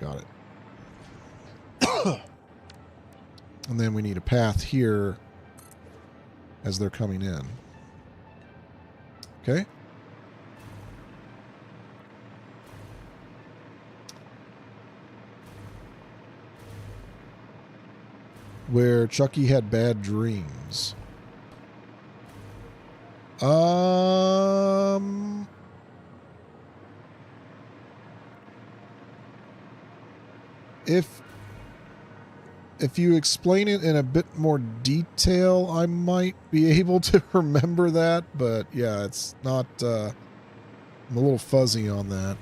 got it. And then we need a path here as they're coming in. Okay. Where Chucky had bad dreams. If you explain it in a bit more detail, I might be able to remember that, but yeah, it's not, I'm a little fuzzy on that.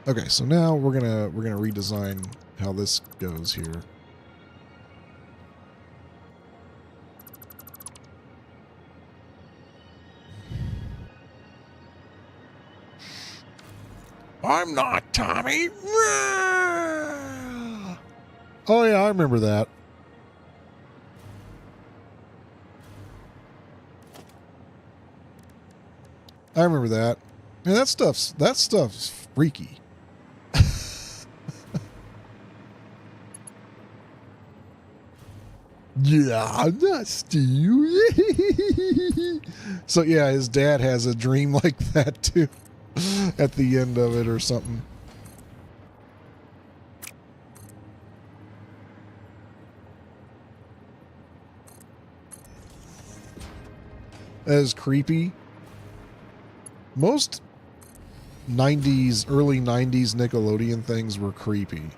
Okay, so now we're gonna redesign how this goes here. I'm not Tommy. Oh yeah, I remember that. I remember that. Man, that stuff's freaky. Yeah, that's Steve. So yeah, his dad has a dream like that too at the end of it or something. That is creepy. Most 90s, early 90s Nickelodeon things were creepy.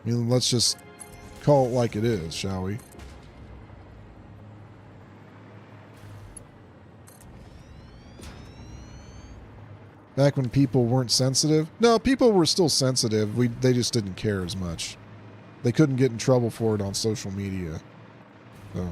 I mean, let's just call it like it is, shall we? Back when people weren't sensitive? No, people were still sensitive. They just didn't care as much. They couldn't get in trouble for it on social media. So.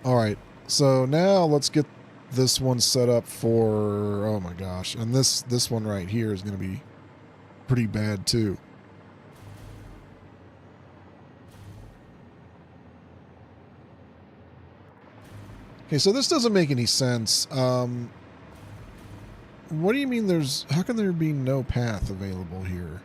All right, so now let's get this one set up for, oh my gosh, and this one right here is going to be pretty bad too. Okay, so this doesn't make any sense. What do you mean how can there be no path available here?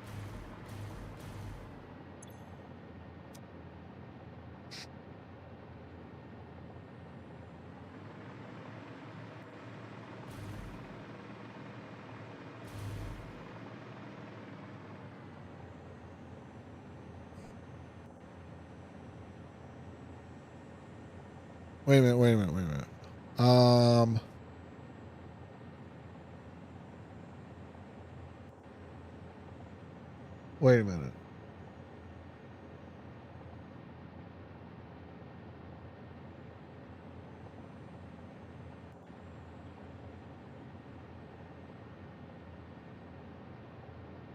Wait a minute. Wait a minute.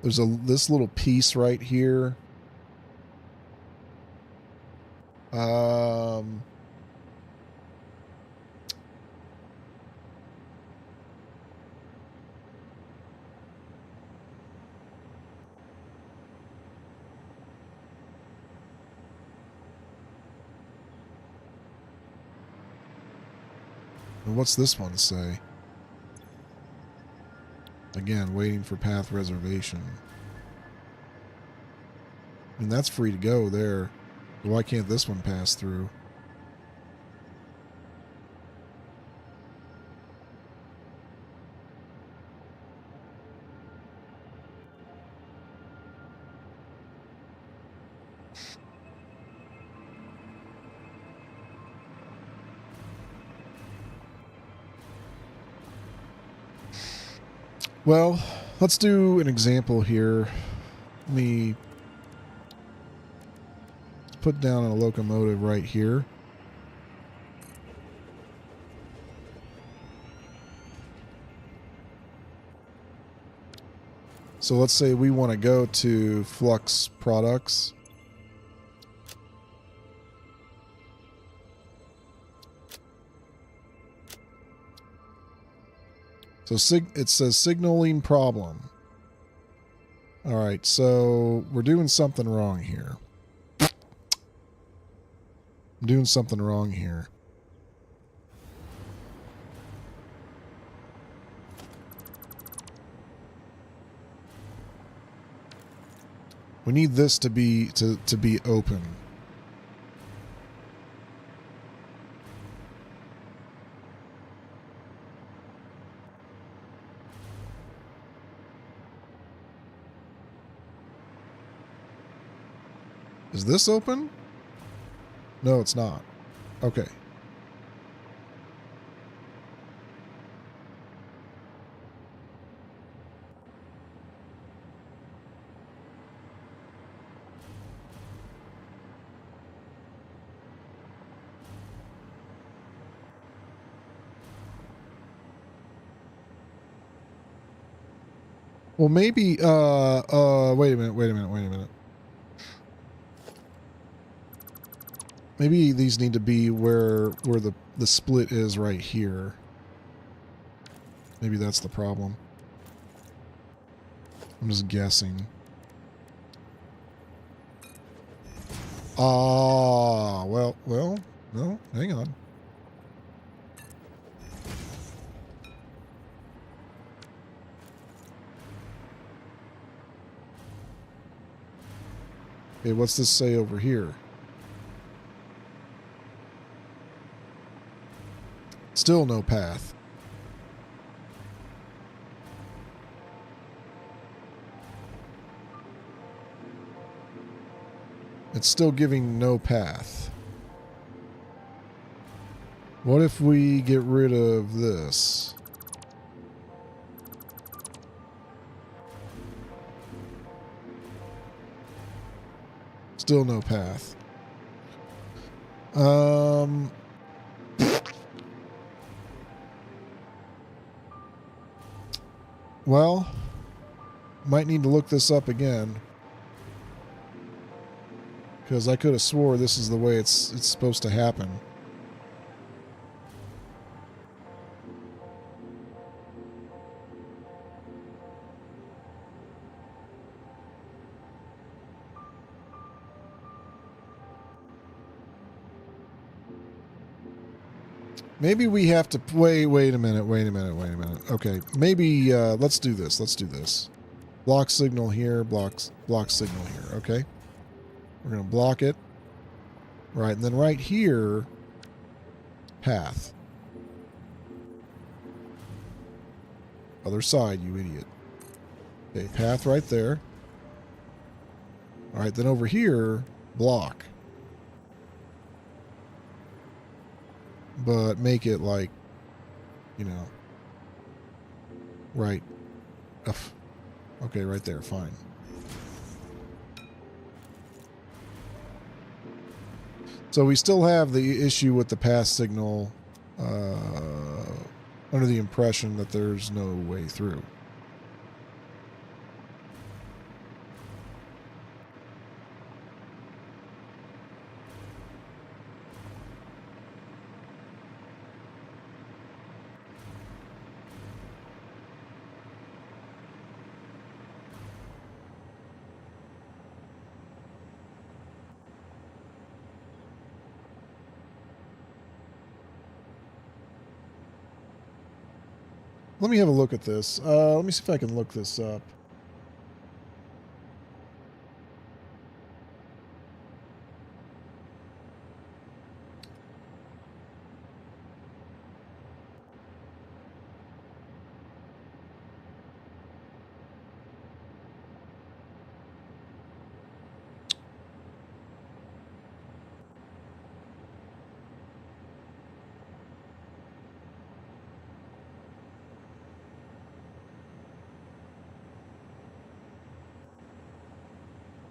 There's this little piece right here. And what's this one say? Again, waiting for path reservation. I mean, that's free to go there. Why can't this one pass through? Well, let's do an example here. Let me put down a locomotive right here. So let's say we want to go to Flux Products. So it says signaling problem. All right, so we're doing something wrong here. I'm doing something wrong here. We need this to be open. Is this open? No, it's not. Okay. Well, maybe, wait a minute. Maybe these need to be where the split is right here. Maybe that's the problem. I'm just guessing. Ah, well, no, hang on. Okay, what's this say over here? Still no path. It's still giving no path. What if we get rid of this? Still no path. Well, might need to look this up again. Because I could have swore this is the way it's supposed to happen. Maybe we have to wait a minute. Okay, maybe let's do this. Block signal here, block signal here. Okay, we're gonna block it. Right, and then right here, path. Other side, you idiot. Okay, path right there. All right, then over here, block. But make it like, you know, right. Okay, right there, fine. So we still have the issue with the pass signal under the impression that there's no way through. Let me have a look at this. Let me see if I can look this up.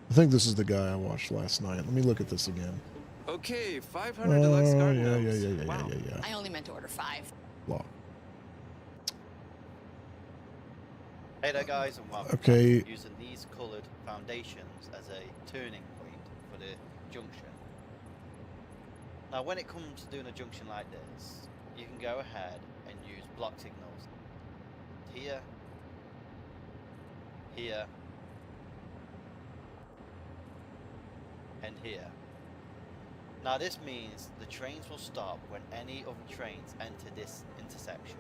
I think this is the guy I watched last night. Let me look at this again. Okay, 500 deluxe garden gnomes. Yeah. I only meant to order 5. Blah. Hey there guys and welcome Okay. back. Using these coloured foundations as a turning point for the junction. Now when it comes to doing a junction like this, you can go ahead and use block signals here, here, and here. Now this means the trains will stop when any other trains enter this intersection.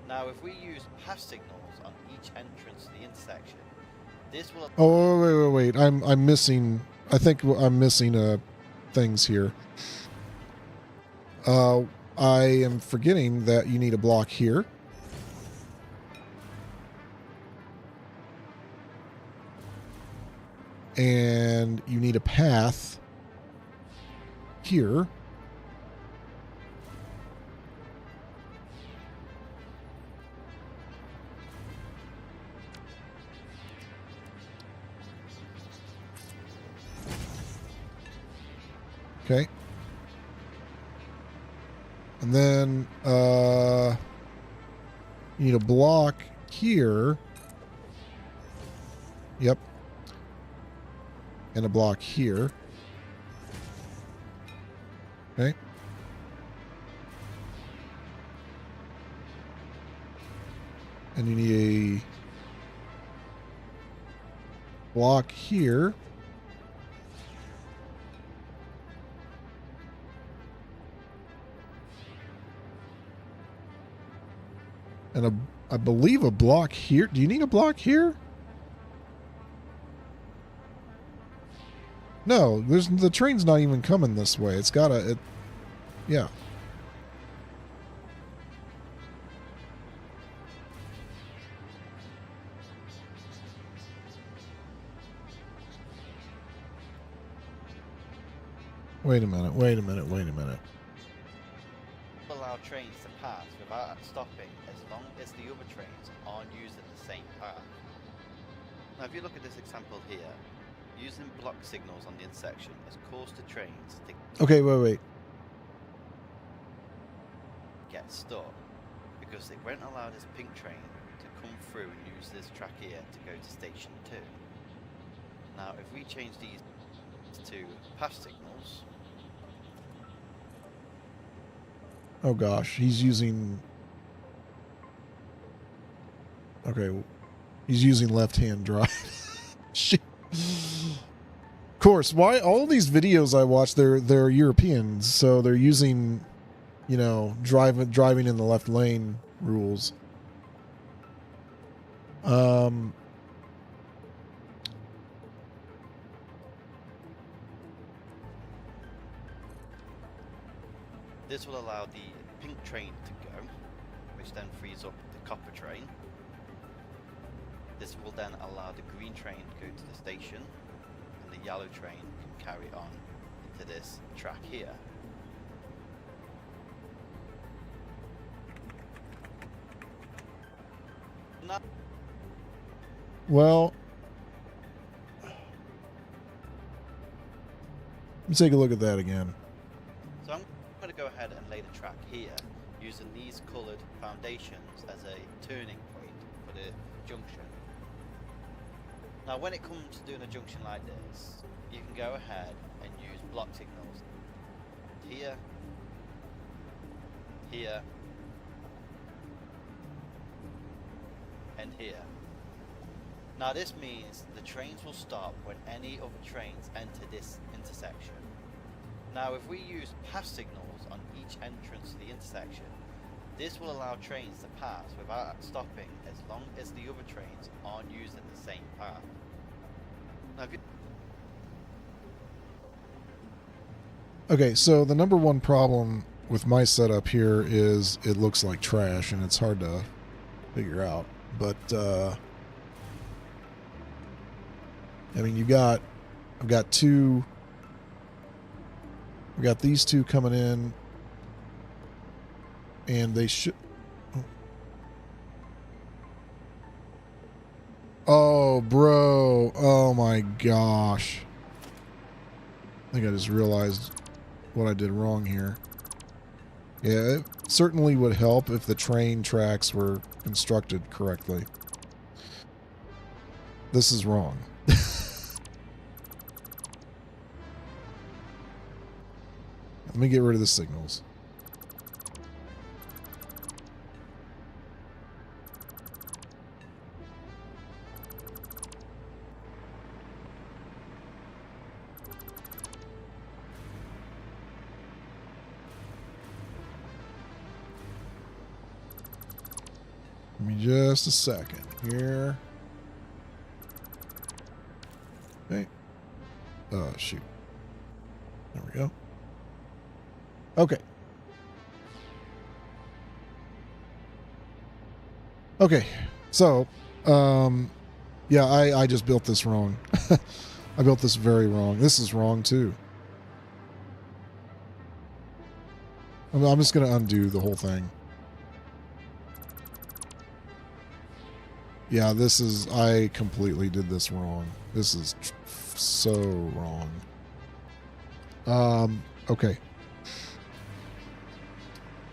Now if we use pass signals on each entrance to the intersection, this will... Oh, wait. I'm missing... I think I'm missing things here. I am forgetting that you need a block here. And you need a path here. Okay. And then you need a block here. Yep. And a block here. Okay. And you need a block here. And I believe a block here. Do you need a block here? No, the train's not even coming this way. It's gotta, yeah. Wait a minute. allow trains to pass without stopping as long as the other trains aren't using the same path. Now if you look at this example here, using block signals on the intersection has caused the trains to Okay, wait. get stuck because they won't allow this pink train to come through and use this track here to go to station 2. Now if we change these to pass signals, Oh gosh, he's using... Okay, he's using left-hand drive. Shit. Of course, why all these videos I watch, they're Europeans, so they're using, you know, driving in the left lane rules. this will allow the pink train to go, which then frees up the copper train. This will then allow the green train to go to the station, and the yellow train can carry on into this track here. Now, Well, let's take a look at that again. so I'm going to go ahead and lay the track here, using these coloured foundations as a turning point for the junction. Now when it comes to doing a junction like this, you can go ahead and use block signals here, here, and here. Now this means the trains will stop when any other trains enter this intersection. Now if we use pass signals on each entrance to the intersection, this will allow trains to pass without stopping as long as the other trains aren't using the same path. Now, Okay, so the number one problem with my setup here is it looks like trash and it's hard to figure out. But I mean, I've got these two coming in, and they should. Oh, bro! Oh my gosh! I think I just realized what I did wrong here. Yeah, it certainly would help if the train tracks were constructed correctly. This is wrong. Let me get rid of the signals. Give me just a second here. Okay. Oh, shoot. There we go. Okay. Okay. So, yeah, I just built this wrong. I built this very wrong. This is wrong, too. I'm just going to undo the whole thing. Yeah, this is... I completely did this wrong. This is so wrong. Okay.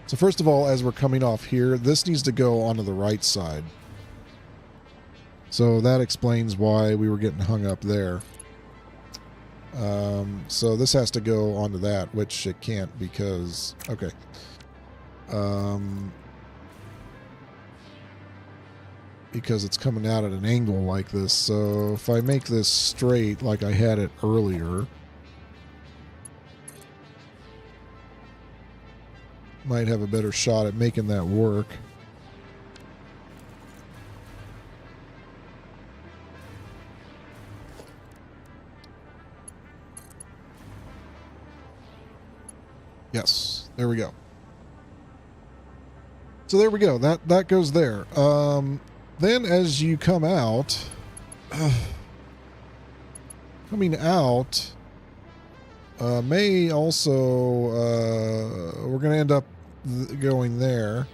So first of all, as we're coming off here, this needs to go onto the right side. So that explains why we were getting hung up there. So this has to go onto that, which it can't because... Okay. Because it's coming out at an angle like this. So if I make this straight like I had it earlier, might have a better shot at making that work. Yes, there we go. So there we go. That goes there. Then as you come out, coming out, may also, we're going to end up going there.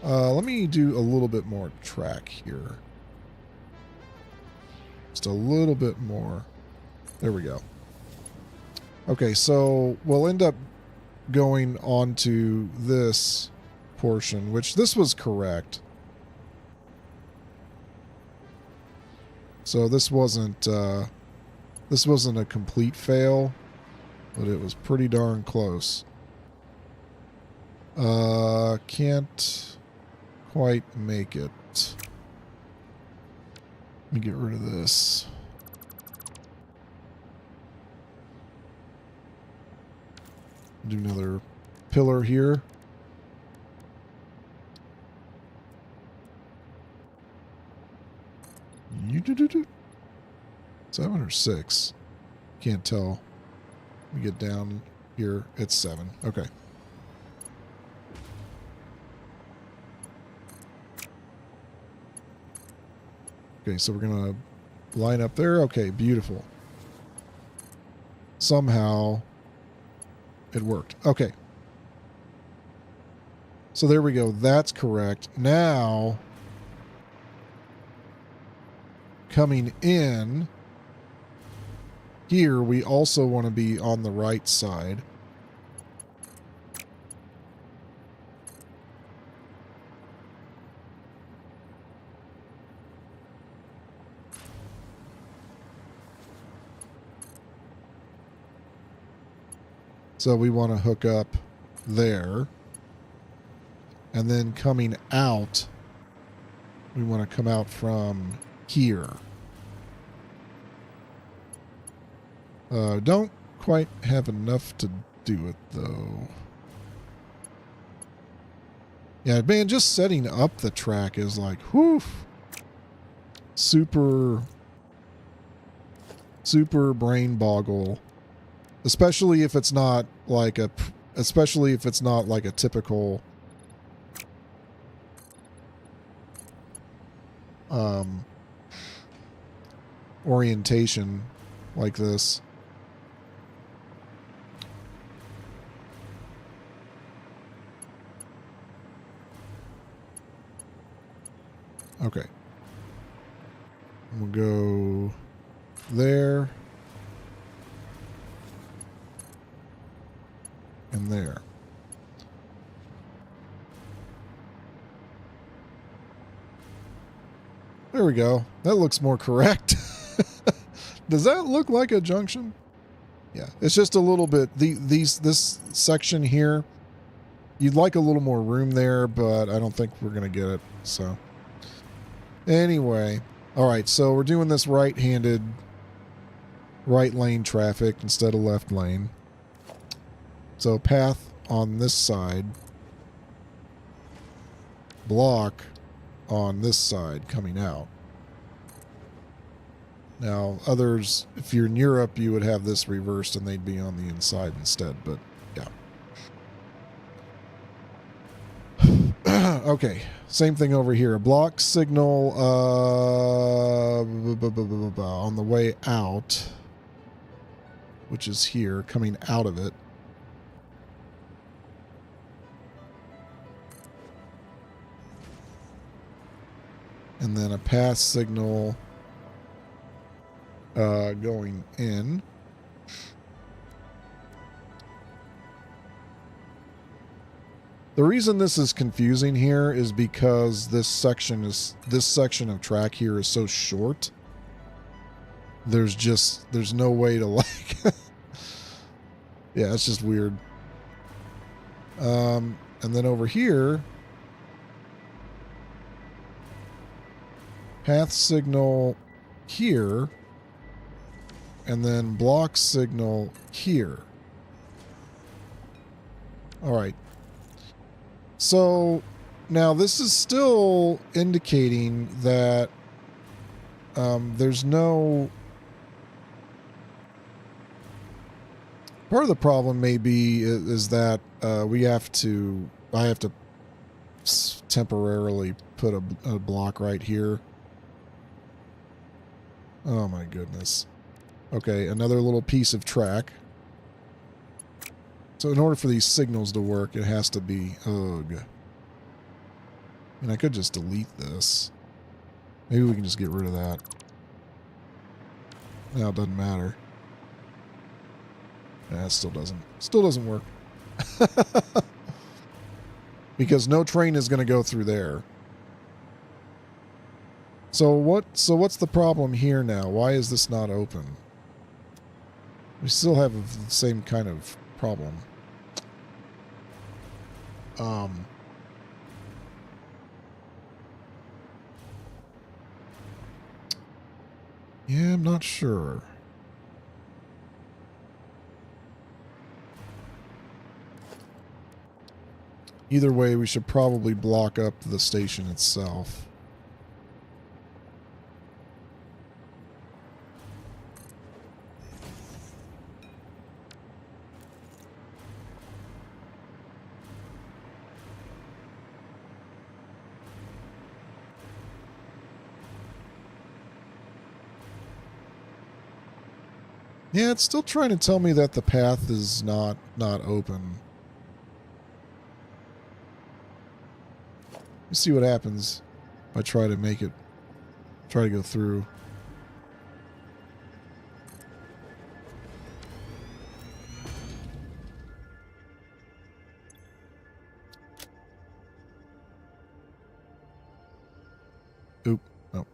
Let me do a little bit more track here. Just a little bit more. There we go. Okay, so we'll end up going on to this portion, which this was correct. So this wasn't a complete fail, but it was pretty darn close. Can't quite make it. Let me get rid of this. Do another pillar here. You do 7 or 6. Can't tell. We get down here. It's 7. Okay. Okay, so we're gonna line up there. Okay, beautiful. Somehow it worked. Okay. So there we go. That's correct. Now, coming in here, we also want to be on the right side. So we want to hook up there. And then coming out, we want to come out from here. Don't quite have enough to do it, though. Yeah, man, just setting up the track is like, whew, super brain boggle. Especially if it's not like a typical orientation like this. Okay. We'll go there. And there. There we go. That looks more correct. Does that look like a junction? Yeah, it's just a little bit. This section here, you'd like a little more room there, but I don't think we're gonna get it. So anyway, all right. So we're doing this right-handed, right lane traffic instead of left lane. So path on this side, block on this side coming out. Now, others, if you're in Europe, you would have this reversed and they'd be on the inside instead, but yeah. Okay, same thing over here. A block signal on the way out, which is here, coming out of it. And then a pass signal going in. The reason this is confusing here is because this section of track here is so short. There's no way to like yeah, it's just weird. And then over here, path signal here, and then block signal here. All right. So now this is still indicating that there's no... Part of the problem may be is that I have to temporarily put a block right here. Oh my goodness. Okay, another little piece of track. So in order for these signals to work, it has to be... Ugh. And I could just delete this. Maybe we can just get rid of that. Now it doesn't matter. Yeah, it still doesn't work. Because no train is going to go through there. So what's the problem here now? Why is this not open? We still have the same kind of problem. Yeah, I'm not sure. Either way, we should probably block up the station itself. Yeah, it's still trying to tell me that the path is not open. Let's see what happens if I try to go through. Oop. No.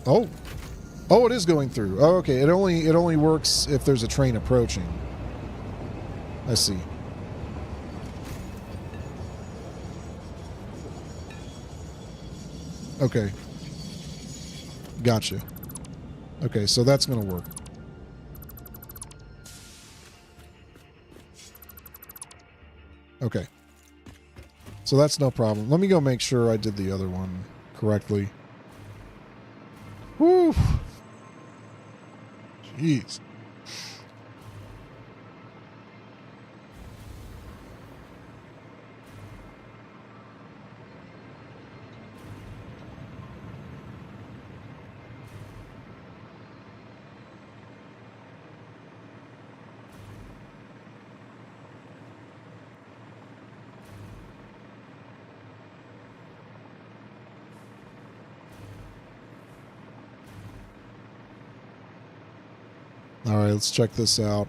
Oh. Oh, it is going through. Oh, okay. It only works if there's a train approaching. I see. Okay. Gotcha. Okay, so that's going to work. Okay. So that's no problem. Let me go make sure I did the other one correctly. Whew. Jeez. All right, let's check this out.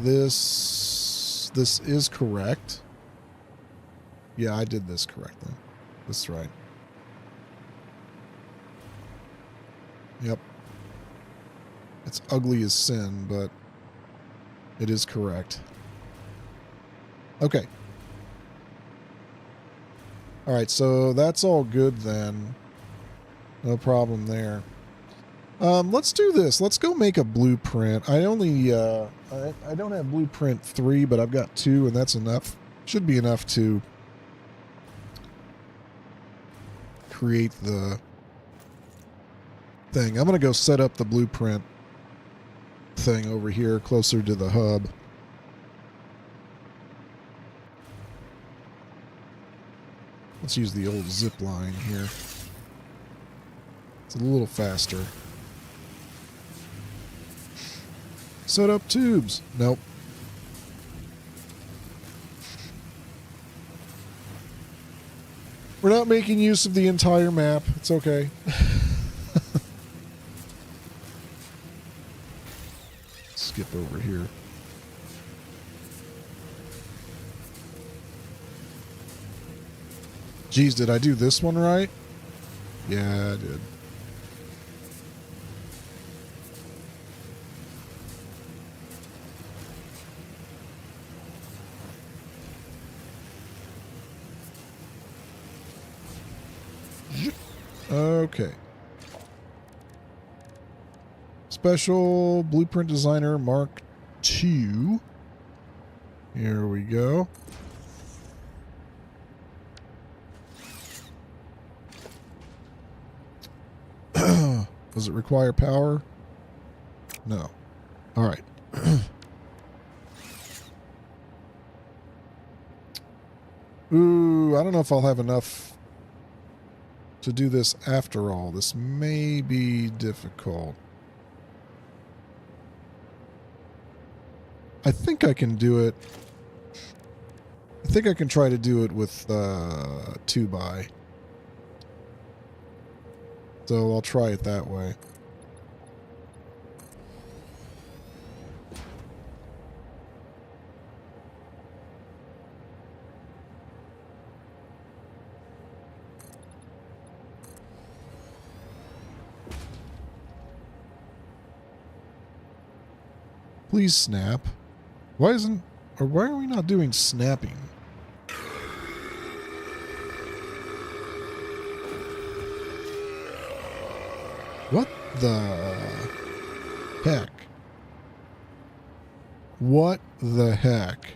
This this is correct. Yeah, I did this correctly. That's right. Yep. It's ugly as sin, but it is correct. Okay. All right, so that's all good then. No problem there. Let's do this. Let's go make a blueprint. I only, I don't have blueprint 3, but I've got 2, and that's enough. Should be enough to create the thing. I'm going to go set up the blueprint thing over here closer to the hub. Let's use the old zip line here. It's a little faster. Set up tubes. Nope. We're not making use of the entire map. It's okay. Skip over here. Geez, did I do this one right? Yeah, I did. Okay. Special Blueprint Designer Mark II. Here we go. Does it require power? No. All right. Ooh, I don't know if I'll have enough to do this after all. This may be difficult. I think I can do it. I think I can try to do it with 2x. So I'll try it that way. Please snap. Why are we not doing snapping? What the heck? What the heck?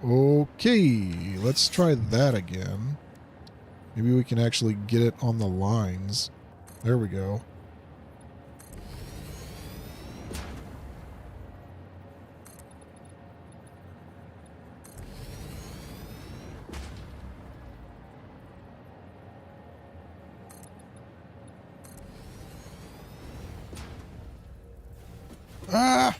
Okay, let's try that again. Maybe we can actually get it on the lines. There we go. Ah!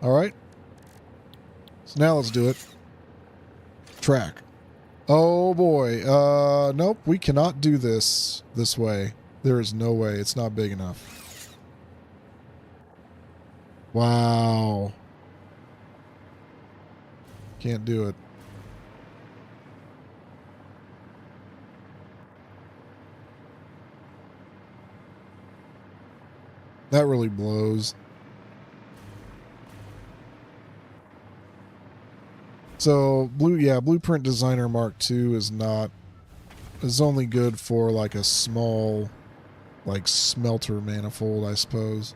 All right. So now let's do it. Track. Oh boy. Nope, we cannot do this way. There is no way. It's not big enough. Wow. Can't do it. That really blows. So, Blueprint Designer Mark II is only good for like a small, like smelter manifold, I suppose.